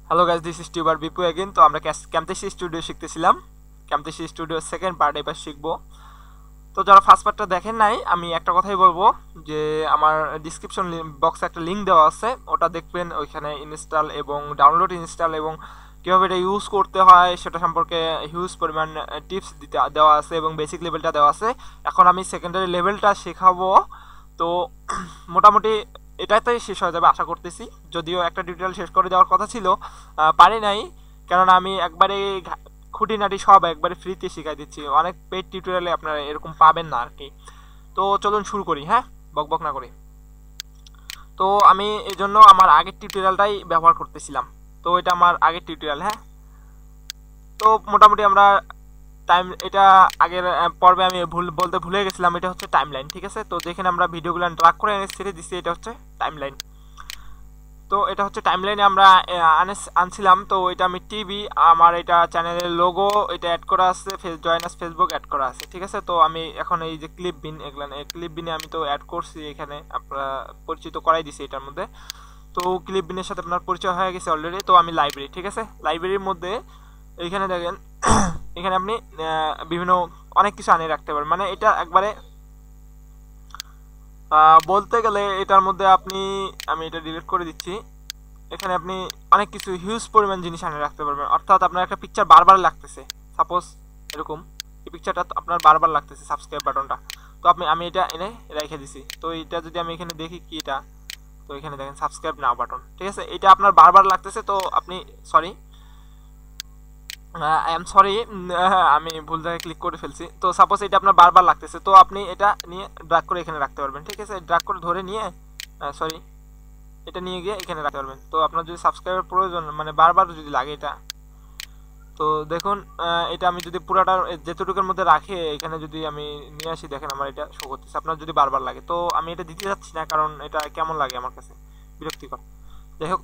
Hello guys, this is tuber Bipu again. তো আমরা ক্যামতেসি studio শিখতেছিলাম। ক্যামতেসি studio second part এবার শিখবো। তো যারা ফার্স্ট পার্টটা দেখেন নাই, আমি একটা কথাই বলবো যে আমার ডিসক্রিপশন বক্সে একটা লিঙ্ক দেওয়া আছে, ওটা দেখবেন। ওইখানে ইনস্টল এবং ডাউনলোড ইনস্টল এবং কীভাবে এটা ইউজ করতে হয় সেটা সম্পর্কে হিউজ পরিমাণ টিপস দিতে দেওয়া আছে এবং বেসিক লেভেলটা দেওয়া আছে। এখন আমি সেকেন্ডারি লেভেলটা শেখাবো। তো মোটামুটি এটাতেই শেষ হয়ে যাবে আশা করতেছি, যদিও একটা টিউটোরিয়াল শেষ করে দেওয়ার কথা ছিল, পারি নাই। কেননা আমি একবারে খুঁটিনাটি সব একবারে ফ্রিতে শিখাই দিচ্ছি, অনেক পেড টিউটোরিয়ালে আপনারা এরকম পাবেন না আর কি। তো চলুন শুরু করি, হ্যাঁ, বক বক না করি। তো আমি এই জন্য আমার আগের টিউটোরিয়ালটাই ব্যবহার করতেছিলাম। তো এটা আমার আগের টিউটোরিয়াল, হ্যাঁ। তো মোটামুটি আমরা এটা আগের পর্বে আমি ভুলে গেছিলাম, এটা হচ্ছে টাইমলাইন, ঠিক আছে। তো যেখানে আমরা ভিডিওগুলো ড্রাগ করে এনে ছেড়ে দিচ্ছি, এটা হচ্ছে টাইমলাইন। তো এটা হচ্ছে টাইমলাইনে আমরা আনছিলাম। তো এটা আমি টিভি, আমার এটা চ্যানেলের লোগো এটা অ্যাড করা আছে, জয়েনাস ফেসবুক অ্যাড করা আছে, ঠিক আছে। তো আমি এখন এই যে ক্লিপ বিন, এগুলো ক্লিপ বিনে আমি তো অ্যাড করছি, এখানে আপনারা পরিচিত করাই দিছি এটার মধ্যে। তো ক্লিপ বিনের সাথে আপনার পরিচয় হয়ে গেছে অলরেডি। তো আমি লাইব্রেরি, ঠিক আছে, লাইব্রেরির মধ্যে এইখানে দেখেন এখানে আপনি বিভিন্ন অনেক কিছু আনিয়ে রাখতে পারেন। মানে এটা একবারে বলতে গেলে এটার মধ্যে আমি এটা ডিলিট করে দিচ্ছি। এখানে আপনি অনেক কিছু হিউজ পরিমাণ জিনিস আনিয়ে রাখতে পারবেন। অর্থাৎ আপনার একটা পিকচার বারবার লাগতেছে, সাপোজ এরকম এই পিকচারটা আপনার বারবার লাগতেছে, সাবস্ক্রাইব বাটনটা। তো আমি এটা এনে রেখে দিছি। তো এটা যদি আমি এখানে দেখি কি এটা, তো এখানে দেখেন সাবস্ক্রাইব নাও বাটন, ঠিক আছে। এটা আপনার বারবার লাগতেছে, তো আপনি সরি, আই এম সরি, আমি ভুল জায়গায় ক্লিক করে ফেলছি। তো সাপোজ এটা আপনার বারবার লাগতেছে, তো আপনি এটা নিয়ে ড্র্যাগ করে এখানে রাখতে পারবেন, ঠিক আছে। ড্র্যাগ করে ধরে নিয়ে সরি এটা নিয়ে গিয়ে এখানে রাখতে পারবেন। তো আপনার যদি সাবস্ক্রাইবের প্রয়োজন, মানে বারবার যদি লাগে এটা, তো দেখুন এটা আমি যদি পুরাটা যেটুকুর মধ্যে রাখে এখানে যদি আমি নিয়ে আসি, দেখেন আমার এটা শো করতেছে। আপনার যদি বারবার লাগে, তো আমি এটা দিতে যাচ্ছি না, কারণ এটা কেমন লাগে আমার কাছে, বিরক্তিকর। যাই হোক,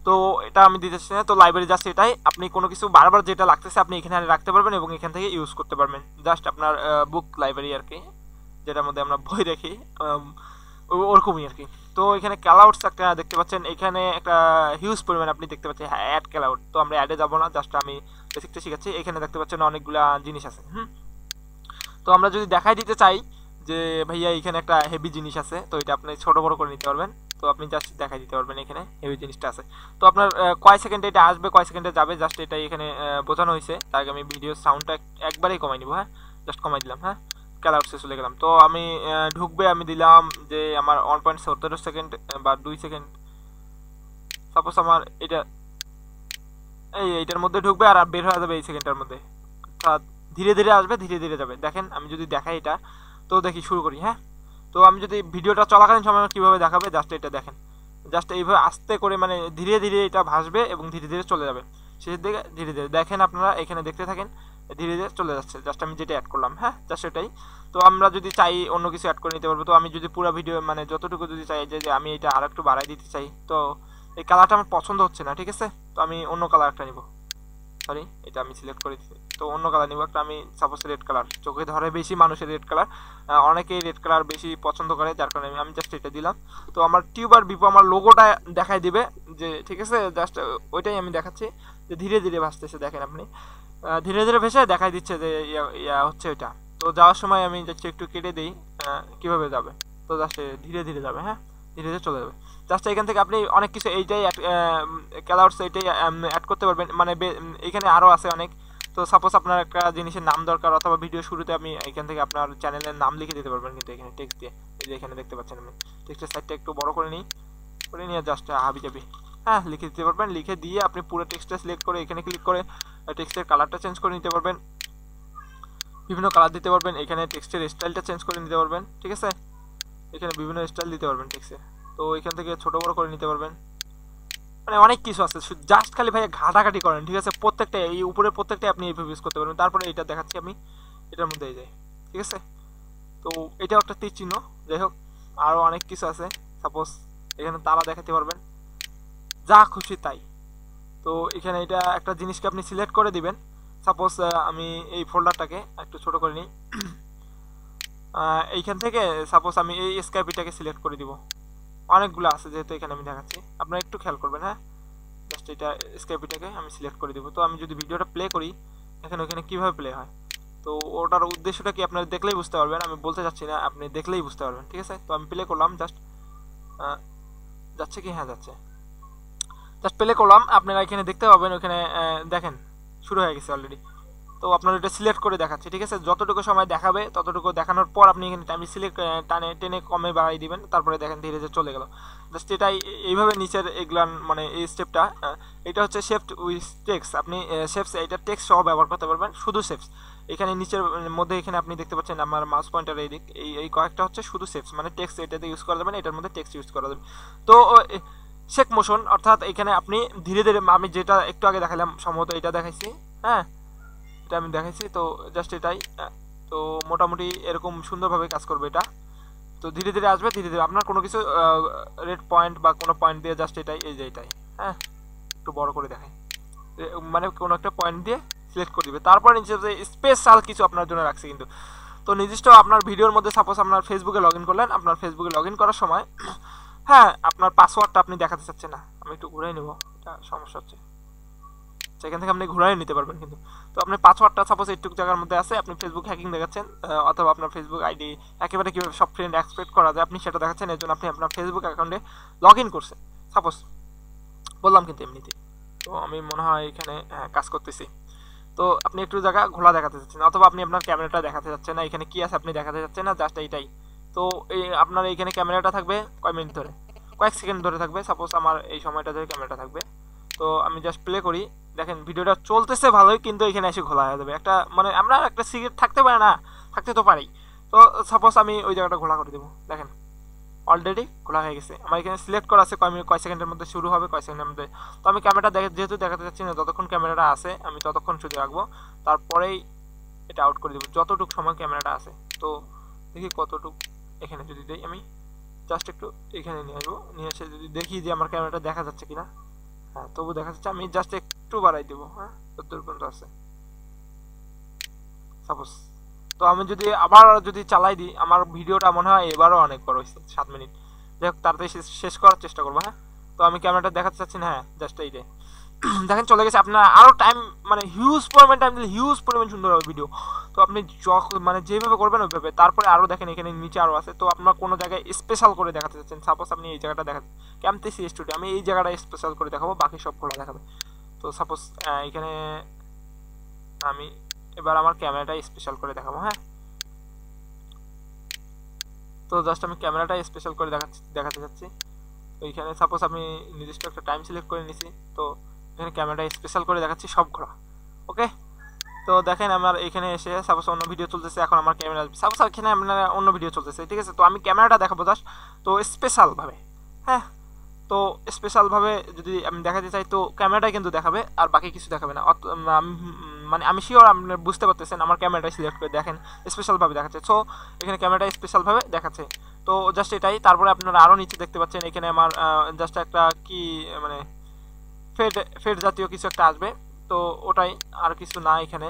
তো এটা আমি দিতেছি না। তো লাইব্রেরি জাস্ট এটাই, আপনি কোনো কিছু বারবার যেটা লাগতেছে আপনি এখানে রাখতে পারবেন এবং এখান থেকে ইউজ করতে পারবেন। জাস্ট আপনার বুক লাইব্রেরি আর কি, যেটার মধ্যে আমরা বই রাখি, ওরকমই আর কি। তো এখানে ক্যালাউডস একটা দেখতে পাচ্ছেন, এখানে একটা হিউজ পরিমাণ আপনি দেখতে পাচ্ছেন, হ্যাঁ, অ্যাড ক্যালাউড। তো আমরা অ্যাডে যাবো না, জাস্ট আমি বেসিকটা শিখাচ্ছি। এখানে দেখতে পাচ্ছেন অনেকগুলা জিনিস আছে। তো আমরা যদি দেখাই দিতে চাই যে ভাইয়া এখানে একটা হেভি জিনিস আছে, তো এটা আপনি ছোট বড় করে নিতে পারবেন। তো আপনি জাস্ট দেখাই দিতে পারবেন এখানে হেভি জিনিসটা আছে। তো আপনার কয় সেকেন্ডে এটা আসবে, কয় সেকেন্ডে যাবে, জাস্ট এটাই এখানে বোঝানো হয়েছে। তার আগে আমি ভিডিও সাউন্ডটা একবারেই কমাই নিব, হ্যাঁ, জাস্ট কমাই দিলাম, হ্যাঁ, ক্যালাউডসে চলে গেলাম। তো আমি ঢুকবে, আমি দিলাম যে আমার 1.17 সেকেন্ড বা 2 সেকেন্ড। সাপোজ আমার এটা এইটার মধ্যে ঢুকবে আর বের হয়ে যাবে এই সেকেন্ডটার মধ্যে। অর্থাৎ ধীরে ধীরে আসবে, ধীরে ধীরে যাবে। দেখেন আমি যদি দেখাই এটা, তো দেখি শুরু করি, হ্যাঁ। তো আমি যদি ভিডিওটা চলাকালীন সময় কীভাবে দেখাবে, জাস্ট এটা দেখেন, জাস্ট এইভাবে আস্তে করে, মানে ধীরে ধীরে এটা ভাসবে এবং ধীরে ধীরে চলে যাবে শেষের দিকে। ধীরে ধীরে দেখেন, আপনারা এখানে দেখতে থাকেন, ধীরে ধীরে চলে যাচ্ছে। জাস্ট আমি যেটা অ্যাড করলাম, হ্যাঁ, জাস্ট এটাই। তো আমরা যদি চাই অন্য কিছু অ্যাড করে নিতে পারবো। তো আমি যদি পুরো ভিডিও মানে যতটুকু যদি চাই যে আমি এটা আর একটু বাড়াই দিতে চাই, তো এই কালারটা আমার পছন্দ হচ্ছে না, ঠিক আছে। তো আমি অন্য কালার একটা নিব, সরি, এটা আমি সিলেক্ট করে দিচ্ছি। তো অন্য কালার নিব একটা, আমি সাপোজ রেড কালার, চোখে ধরে বেশি মানুষের রেড কালার, অনেকেই রেড কালার বেশি পছন্দ করে, যার কারণে আমি জাস্ট এটা দিলাম। তো আমার টিউবার বিপো আমার লোগোটা দেখাই দিবে যে, ঠিক আছে, জাস্ট ওইটাই আমি দেখাচ্ছি যে ধীরে ধীরে ভাসতেছে। দেখেন আপনি ধীরে ধীরে ভেসে দেখাই দিচ্ছে যে ইয়া হচ্ছে ওইটা। তো যাওয়ার সময় আমি জাস্ট একটু কেটে দিই, কীভাবে যাবে। তো জাস্ট ধীরে ধীরে যাবে, হ্যাঁ, ধীরে ধীরে চলে যাবে। জাস্ট এখান থেকে আপনি অনেক কিছু এইটাই ক্যালাউডস এইটাই অ্যাড করতে পারবেন। মানে এখানে আরও আছে অনেক। তো সাপোজ আপনার একটা জিনিসের নাম দরকার, অথবা ভিডিও শুরুতে আপনি এখান থেকে আপনার চ্যানেলের নাম লিখে দিতে পারবেন, কিন্তু এখানে টেক্সট দিয়ে। এই যে এখানে দেখতে পাচ্ছেন, আমি টেক্সটের সাইডটা একটু বড় করে নিয়ে জাস্ট হাবি যাবি, হ্যাঁ, লিখে দিতে পারবেন। লিখে দিয়ে আপনি পুরো টেক্সটটা সিলেক্ট করে এখানে ক্লিক করে টেক্সটের কালারটা চেঞ্জ করে নিতে পারবেন, বিভিন্ন কালার দিতে পারবেন। এখানে টেক্সটের স্টাইলটা চেঞ্জ করে নিতে পারবেন, ঠিক আছে। এখানে বিভিন্ন স্টাইল দিতে পারবেন টেক্সটে। তো এখান থেকে ছোট বড় করে নিতে পারবেন, মানে অনেক কিছু আছে। জাস্ট খালি ভাই ঘাটাঘাটি করেন, ঠিক আছে। প্রত্যেকটা এই উপরে প্রত্যেকটা আপনি এইভাবে ইউজ করতে পারবেন। তারপরে এটা দেখাচ্ছি আমি, এটার মধ্যে এই যায়, ঠিক আছে। তো এটাও একটা তীর চিহ্ন। যাই হোক, আরও অনেক কিছু আছে। সাপোজ এখানে তারা দেখাতে পারবেন, যা খুশি তাই। তো এখানে এটা একটা জিনিসকে আপনি সিলেক্ট করে দিবেন। সাপোজ আমি এই ফোল্ডারটাকে একটু ছোট করে নিই। এইখান থেকে সাপোজ আমি এই স্কাইপিটাকে সিলেক্ট করে দিব। অনেকগুলো আছে যেহেতু এখানে আমি দেখাচ্ছি, আপনারা একটু খেয়াল করবেন, হ্যাঁ, জাস্ট জাস্ট এটা স্কেপটাকে আমি সিলেক্ট করে দেবো। তো আমি যদি ভিডিওটা প্লে করি এখানে ওখানে কীভাবে প্লে হয়, তো ওটার উদ্দেশ্যটা কি আপনারা দেখলেই বুঝতে পারবেন, আমি বলতে চাচ্ছি না, আপনি দেখলেই বুঝতে পারবেন। ঠিক আছে, তো আমি প্লে করলাম, জাস্ট যাচ্ছে কি, হ্যাঁ যাচ্ছে, জাস্ট প্লে করলাম। আপনারা এখানে দেখতে পাবেন ওখানে দেখেন শুরু হয়ে গেছে অলরেডি। তো আপনার এটা সিলেক্ট করে দেখাচ্ছে। ঠিক আছে, যতটুকু সময় দেখাবে ততটুকু দেখানোর পর আপনি এখানে টাইম সিলেক্ট টানে টেনে কমে বাড়াই দিবেন, তারপরে দেখেন ধীরে ধীরে চলে গেল। জাস্ট এটাই এইভাবে নিচের এগুলান মানে এই স্টেপটা, এটা হচ্ছে শেপড উইথ টেক্সট। আপনি শেপস এটা টেক্সট সহ ব্যবহার করতে পারবেন, শুধু শেপস। এখানে নিচের মধ্যে এখানে আপনি দেখতে পাচ্ছেন আমার মাউস পয়েন্টার এই দিক, এই কয়েকটা হচ্ছে শুধু শেপস মানে টেক্সট, এটাতে ইউজ করা যাবে না, এটার মধ্যে টেক্সট ইউজ করা যাবে। তো শেক মোশন অর্থাৎ এখানে আপনি ধীরে ধীরে, আমি যেটা একটু আগে দেখালাম সম্ভবত এটা দেখাইছি, হ্যাঁ এটা আমি দেখাইছি, তো জাস্ট এটাই। তো মোটামুটি এরকম সুন্দরভাবে কাজ করবে এটা। তো ধীরে ধীরে আসবে, ধীরে ধীরে আপনার কোনো কিছু রেড পয়েন্ট বা কোনো পয়েন্ট দিয়ে জাস্ট এটাই, এই যে এটাই, হ্যাঁ একটু বড় করে দেখাই, মানে কোনো একটা পয়েন্ট দিয়ে সিলেক্ট করে দিবে। তারপর নিচে যে স্পেশাল কিছু আপনার জন্য রাখছে কিন্তু। তো নির্দিষ্ট আপনার ভিডিওর মধ্যে সাপোজ আপনার ফেসবুকে লগ ইন করলেন, আপনার ফেসবুকে লগ ইন করার সময় হ্যাঁ আপনার পাসওয়ার্ডটা আপনি দেখাতে চাচ্ছেন না, আমি একটু ঘুরাই নেব, এটা সমস্যা হচ্ছে, সেখান থেকে আপনি ঘুরাই নিতে পারবেন কিন্তু। তো আপনি পাসওয়ার্ডটা সাপোজ এইটুকু জায়গার মধ্যে আছে, আপনি ফেসবুক হ্যাকিং দেখাচ্ছেন, অথবা আপনার ফেসবুক আইডি একেবারে কীভাবে সব ফ্রেন্ড এক্সপেক্ট করা যায় আপনি সেটা দেখাচ্ছেন, এর জন্য আপনি আপনার ফেসবুক অ্যাকাউন্টে লগ ইন করছেন সাপোজ, বললাম কিন্তু এমনিতে। তো আমি মনে হয় এখানে কাজ করতেছি। তো আপনি একটু জায়গা ঘোলা দেখাতে চাচ্ছেন, অথবা আপনি আপনার ক্যামেরাটা দেখাতে যাচ্ছেন না, এখানে কি আছে আপনি দেখাতে যাচ্ছেন না, জাস্ট এইটাই। তো এই আপনার এইখানে ক্যামেরাটা থাকবে কয় মিনিট ধরে, কয়েক সেকেন্ড ধরে থাকবে, সাপোজ আমার এই সময়টা ধরে ক্যামেরাটা থাকবে। তো আমি জাস্ট প্লে করি, দেখেন ভিডিওটা চলতেছে ভালোই, কিন্তু এখানে এসে ঘোলা হয়ে যাবে একটা, মানে আমরা একটা সিগারেট থাকতে পারে না, থাকতে তো পারি। তো সাপোজ আমি ওই জায়গাটা ঘোলা করে দেবো, দেখেন অলরেডি খোলা হয়ে গেছে। আমার এখানে সিলেক্ট করা আছে কয় সেকেন্ডের মধ্যে শুরু হবে, কয় সেকেন্ডের মধ্যে। তো আমি ক্যামেরাটা যেহেতু দেখাতে চাচ্ছি না, যতক্ষণ ক্যামেরাটা আছে আমি ততক্ষণ শুধু রাখবো, তারপরেই এটা আউট করে দেবো যতটুকু সময় ক্যামেরাটা আছে। তো দেখি কতটুকু, এখানে যদি দেই আমি জাস্ট একটু এখানে নিয়ে আসবো, নিয়ে এসে যদি দেখি যে আমার ক্যামেরাটা দেখা যাচ্ছে কিনা, হ্যাঁ তবু দেখা যাচ্ছে, আমি জাস্ট একটু বাড়াই দেবো, হ্যাঁ যতদূর পর্যন্ত আছে সাপোজ। তো আমি যদি আবার যদি চালাই দিই, আমার ভিডিওটা মনে হয় এবারও অনেক বড় হয়েছে, 7 মিনিট। যাই হোক তাড়াতাড়ি শেষ করার চেষ্টা করবো, হ্যাঁ। তো আমি ক্যামেরাটা দেখাতে চাচ্ছি না, হ্যাঁ জাস্ট এইটাই দেখেন চলে গেছে। আপনার আরও টাইম মানে হিউজ পরিমাণ টাইম দিলে হিউজ পরিমাণ সুন্দর হবে ভিডিও। তো আপনি মানে যেভাবে করবেন ওইভাবে, তারপরে আরও দেখেন এখানে নিচে আরও আছে। তো আপনার কোনো জায়গায় স্পেশাল করে দেখাতে চাচ্ছেন, সাপোজ আপনি এই জায়গাটা দেখাতে ক্যাম্পটিসি স্টুডিও, আমি এই জায়গাটা স্পেশাল করে দেখাবো, বাকি সব খোলা দেখাবে। তো সাপোজ এখানে আমি এবার আমার ক্যামেরাটা স্পেশাল করে দেখাবো, হ্যাঁ। তো জাস্ট আমি ক্যামেরাটা স্পেশাল করে দেখাতে চাচ্ছি। তো এইখানে সাপোজ আমি নির্দিষ্ট একটা টাইম সিলেক্ট করে নিছি, তো এখানে ক্যামেরাটা স্পেশাল করে দেখাচ্ছি সব ঘোরা, ওকে। তো দেখেন আমার এখানে এসে সাপোজ অন্য ভিডিও চলতেছে, এখন আমার ক্যামেরা সাপোজ এখানে আপনার অন্য ভিডিও চলতেছে, ঠিক আছে। তো আমি ক্যামেরাটা দেখাবো জাস্ট, তো স্পেশালভাবে, হ্যাঁ। তো স্পেশালভাবে যদি আমি দেখাতে চাই তো ক্যামেরাটাই কিন্তু দেখাবে, আর বাকি কিছু দেখাবে না। মানে আমি শিওর আপনারা বুঝতে পারতেছেন, আমার ক্যামেরাটাই সিলেক্ট করে দেখেন স্পেশালভাবে দেখাচ্ছে। সো এখানে ক্যামেরাটা স্পেশালভাবে দেখাচ্ছে, তো জাস্ট এটাই। তারপরে আপনারা আরও নিচে দেখতে পাচ্ছেন এখানে আমার জাস্ট একটা কি মানে ফেড জাতীয় কিছু একটা আসবে, তো ওটাই আর কিছু না। এখানে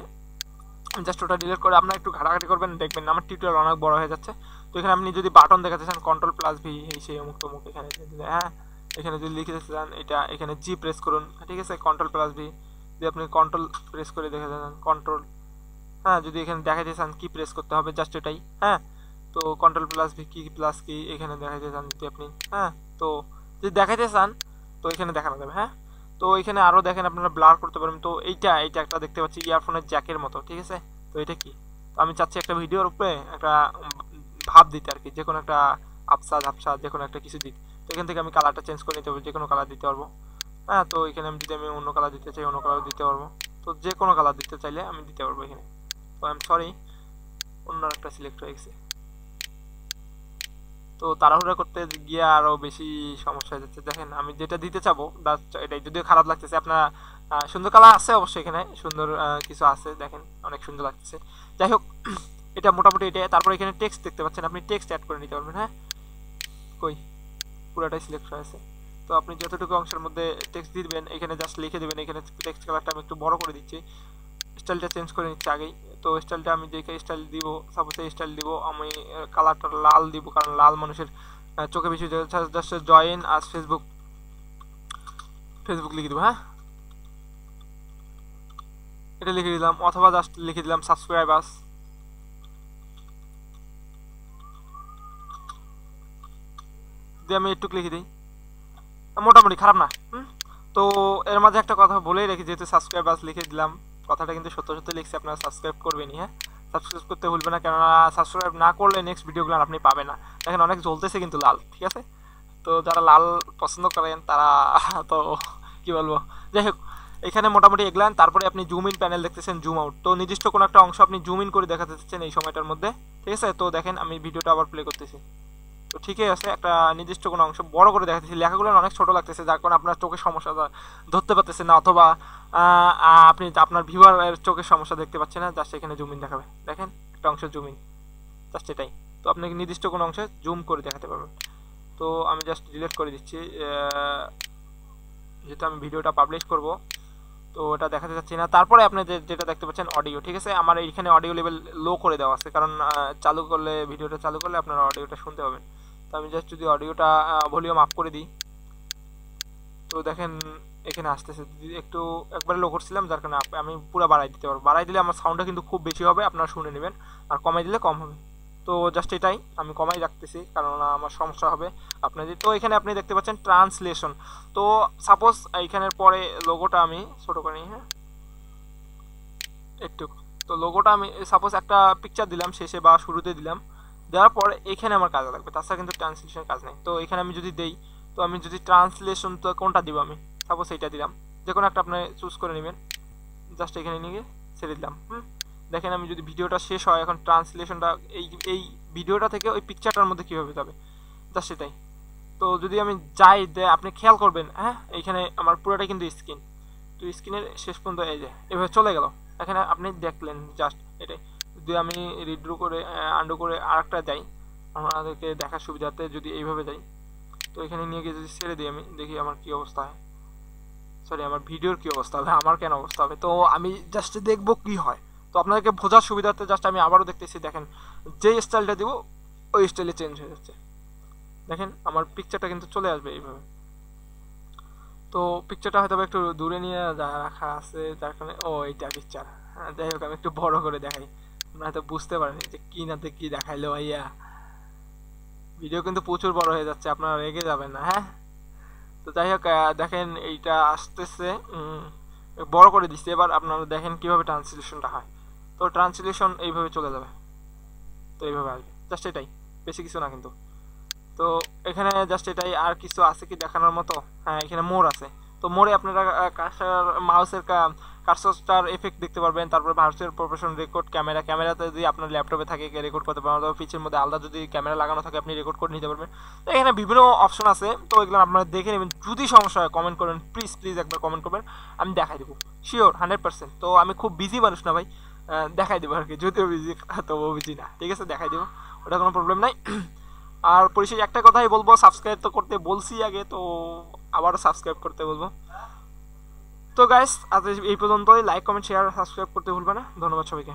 জাস্ট ওটা ডিলিট করে আপনারা একটু ঘাটাঘাটি করবেন, দেখবেন আমার টিউটোরিয়াল অনেক বড় হয়ে যাচ্ছে। তো এখানে আপনি যদি বাটন দেখাতে চান Ctrl+V এই সেই অমুক তমুক এখানে দিলে, হ্যাঁ এখানে যদি লিখে চান এটা এখানে জি প্রেস করুন, ঠিক আছে। Ctrl+V যদি আপনি কন্ট্রোল প্রেস করে দেখে দেন কন্ট্রোল, হ্যাঁ যদি এখানে দেখাতে চান কি প্রেস করতে হবে জাস্ট এটাই, হ্যাঁ। তো Ctrl+V কি প্লাস কি এখানে দেখাতে চান যদি আপনি, হ্যাঁ। তো যদি দেখাতে চান তো এখানে দেখানো যাবে, হ্যাঁ। তো এখানে আরও দেখেন আপনারা ব্লার করতে পারবেন। তো এইটা একটা দেখতে পাচ্ছি ইয়ারফোনের জ্যাকের মতো, ঠিক আছে। তো এটা কি, তো আমি চাচ্ছি একটা ভিডিওর উপরে একটা ভাব দিতে আর কি, যে কোনো একটা আপসা ঝাপসা যে কোনো একটা কিছু দিতে। তো এখান থেকে আমি কালারটা চেঞ্জ করে নিতে পারবো, যে কোনো কালার দিতে পারবো, হ্যাঁ। তো এখানে আমি যদি আমি অন্য কালার দিতে চাই অন্য কালার দিতে পারবো, তো যে কোনো কালার দিতে চাইলে আমি দিতে পারবো এখানে। তো আই এম সরি অন্য একটা সিলেক্ট হয়ে গেছে। তো তাড়াহুড়া করতে গিয়ে আরও বেশি সমস্যা হয়ে যাচ্ছে। দেখেন আমি যেটা দিতে চাবো এটাই, যদিও খারাপ লাগতেছে। আপনার সুন্দর কালার আছে অবশ্যই, এখানে সুন্দর কিছু আছে, দেখেন অনেক সুন্দর লাগতেছে। যাই হোক এটা মোটামুটি এটাই। তারপর এখানে টেক্সট দেখতে পাচ্ছেন, আপনি টেক্সট অ্যাড করে নিতে পারবেন, হ্যাঁ। কই পুরোটাই সিলেক্ট হয়ে আছে। তো আপনি যতটুকু অংশের মধ্যে টেক্সট দিবেন এখানে জাস্ট লিখে দেবেন। এখানে টেক্সট কালারটা আমি একটু বড় করে দিচ্ছি, স্টাইলটা চেঞ্জ করে নিচ্ছি আগেই। তো স্টাইলটা আমি যে স্টাইল দিব সাপোজ এই স্টাইল দিব, আমি কালারটা লাল দিব, কারণ লাল মানুষের চোখে বেশি। জাস্ট জয়েন আজ ফেসবুক ফেসবুক লিখে দেবো, হ্যাঁ এটা লিখে দিলাম, অথবা জাস্ট লিখে দিলাম সাবস্ক্রাইবার্স। দিয়ে আমি একটু লিখে দিই, মোটামুটি খারাপ না। তো এর মাঝে একটা কথা বলেই রেখে, যেহেতু সাবস্ক্রাইবার্স লিখে দিলাম, কথাটা কিন্তু সত্য সত্য লিখছি, আপনারা সাবস্ক্রাইব করবেনই, হ্যাঁ সাবস্ক্রাইব করতে ভুলবেন না, কেননা সাবস্ক্রাইব না করলে নেক্সট ভিডিওগুলো আপনি পাবেন না। দেখেন অনেক জ্বলতেছে কিন্তু লাল, ঠিক আছে। তো যারা লাল পছন্দ করেন তারা তো কি বলবো, যাই হোক এখানে মোটামুটি এগলান। তারপরে আপনি জুম ইন প্যানেল দেখতেছেন, জুম আউট, তো নির্দিষ্ট কোনো একটা অংশ আপনি জুম ইন করে দেখাতে চাচ্ছেন এই সময়টার মধ্যে, ঠিক আছে। তো দেখেন আমি ভিডিওটা আবার প্লে করতেছি, তো ঠিকই আছে, একটা নির্দিষ্ট কোনো অংশ বড় করে দেখাতেছি, লেখাগুলো অনেক ছোট লাগতেছে, যার কারণে আপনার চোখের সমস্যা ধরতে পারতেছেন না, অথবা আপনি আপনার ভিউয়ারের চোখের সমস্যা দেখতে পাচ্ছেন না। জাস্ট এখানে জুম ইন দেখাবে, দেখেন একটা অংশ জুম ইন, জাস্ট এটাই। তো আপনি নির্দিষ্ট কোনো অংশে জুম করে দেখাতে পারবেন। তো আমি জাস্ট ডিলিট করে দিচ্ছি, যেহেতু আমি ভিডিওটা পাবলিশ করব, তো ওটা দেখাতে চাচ্ছি না। তারপরে আপনি যেটা দেখতে পাচ্ছেন অডিও, ঠিক আছে। আমার এইখানে অডিও লেভেল লো করে দেওয়া আছে, কারণ চালু করলে, ভিডিওটা চালু করলে আপনারা অডিওটা শুনতে পাবেন। তো আমি জাস্ট যদি অডিওটা ভলিউম আপ করে দিই, তো দেখেন এখানে আসতেছে, একটু একবারে লো করছিলাম, যার কারণে আমি পুরো বাড়াই দিতে পারবো। বাড়াই দিলে আমার সাউন্ডটা কিন্তু খুব বেশি হবে, আপনারা শুনে নেবেন, আর কমাই দিলে কম হবে। তো জাস্ট এটাই আমি কমাই রাখতেছি, কারণ আমার সমস্যা হবে আপনাদের। তো এখানে আপনি দেখতে পাচ্ছেন ট্রান্সলেশন। তো সাপোজ এইখানের পরে লোগোটা আমি ছোটো করে নিই, হ্যাঁ একটু। তো লোগোটা আমি সাপোজ একটা পিকচার দিলাম শেষে বা শুরুতে দিলাম, দেওয়ার পরে এখানে আমার কাজে লাগবে, তাছাড়া কিন্তু ট্রান্সলেশনের কাজ নেই। তো এখানে আমি যদি দেই, তো আমি যদি ট্রান্সলেশন, তো কোনটা দিব আমি, সাপোজ এইটা দিলাম, যে কোনো একটা আপনি চুজ করে নেবেন, জাস্ট এখানে নিয়ে ছেড়ে দিলাম। দেখেন আমি যদি ভিডিওটা শেষ হয়, এখন ট্রান্সলেশনটা এই ভিডিওটা থেকে ওই পিকচারটার মধ্যে কীভাবে যাবে, জাস্ট সেটাই। তো যদি আমি যাই, আপনি খেয়াল করবেন, হ্যাঁ এইখানে আমার পুরোটাই কিন্তু স্ক্রিন, তো স্ক্রিনের শেষ পর্যন্ত এই যে এভাবে চলে গেল, এখানে আপনি দেখলেন জাস্ট এটাই। যদি আমি রিড্রু করে আন্ডু করে আর একটা যাই, আমাদেরকে দেখার সুবিধাতে যদি এইভাবে যাই, তো এখানে নিয়ে গিয়ে যদি ছেড়ে দিই, আমি দেখি আমার কী অবস্থা হয়, সরি আমার ভিডিওর কী অবস্থা হবে, আমার কেন অবস্থা হবে। তো আমি জাস্ট দেখবো কী হয়, তো আপনাদেরকে বোঝার সুবিধাতে জাস্ট আমি আবারও দেখতেছি। দেখেন যেই স্টাইলটা দিব ওই স্টাইলে চেঞ্জ হয়ে যাচ্ছে, দেখেন আমার পিকচারটা কিন্তু চলে আসবে এইভাবে। তো পিকচারটা হয়তো একটু দূরে নিয়ে রাখা আছে, যার কারণে এইটা পিকচার, হ্যাঁ যাই হোক আমি একটু বড় করে দেখাই, আপনারা হয়তো বুঝতে পারেন যে কি নাতে কি দেখাইলো ভাইয়া। ভিডিও কিন্তু প্রচুর বড় হয়ে যাচ্ছে, আপনারা রেগে যাবেন না, হ্যাঁ। তো যাই হোক দেখেন এইটা আসতেছে, বড় করে দিচ্ছি। এবার আপনারা দেখেন কিভাবে ট্রান্সলেশনটা হয়। তো ট্রান্সলেশন এইভাবে চলে যাবে, তো এইভাবে আসবে, জাস্ট এটাই, বেশি কিছু না কিন্তু। তো এখানে জাস্ট এটাই, আর কিছু আছে কি দেখানোর মতো? হ্যাঁ এখানে মোর আছে, তো মোরে আপনারা কার্সার মাউসের কার্সার এফেক্ট দেখতে পারবেন। তারপরে ভার্চুয়াল প্রফেশন রেকর্ড, ক্যামেরাতে যদি আপনার ল্যাপটপে থাকে রেকর্ড করতে পারবেন, অথবা পিছের মধ্যে আলাদা যদি ক্যামেরা লাগানো থাকে আপনি রেকর্ড করে নিতে পারবেন। তো এখানে বিভিন্ন অপশন আছে, তো এগুলো আপনারা দেখে নেবেন। যদি সমস্যা হয় কমেন্ট করবেন, প্লিজ একবার কমেন্ট করবেন, আমি দেখাই দেবো শিওর 100%। তো আমি খুব বিজি মানুষ না ভাই, দেখাই দেবো আর কি, যদিও বিজি তবুও বিজি না, ঠিক আছে দেখাই দেবো, ওটা কোনো প্রবলেম নাই। আর পরিশেষে একটা কথাই বলবো, সাবস্ক্রাইব তো করতে বলছি আগে, তো আবারও সাবস্ক্রাইব করতে বলবো। তো গাইস আজ এই পর্যন্তই, লাইক কমেন্ট শেয়ার সাবস্ক্রাইব করতে ভুলবে না। ধন্যবাদ সবাইকে।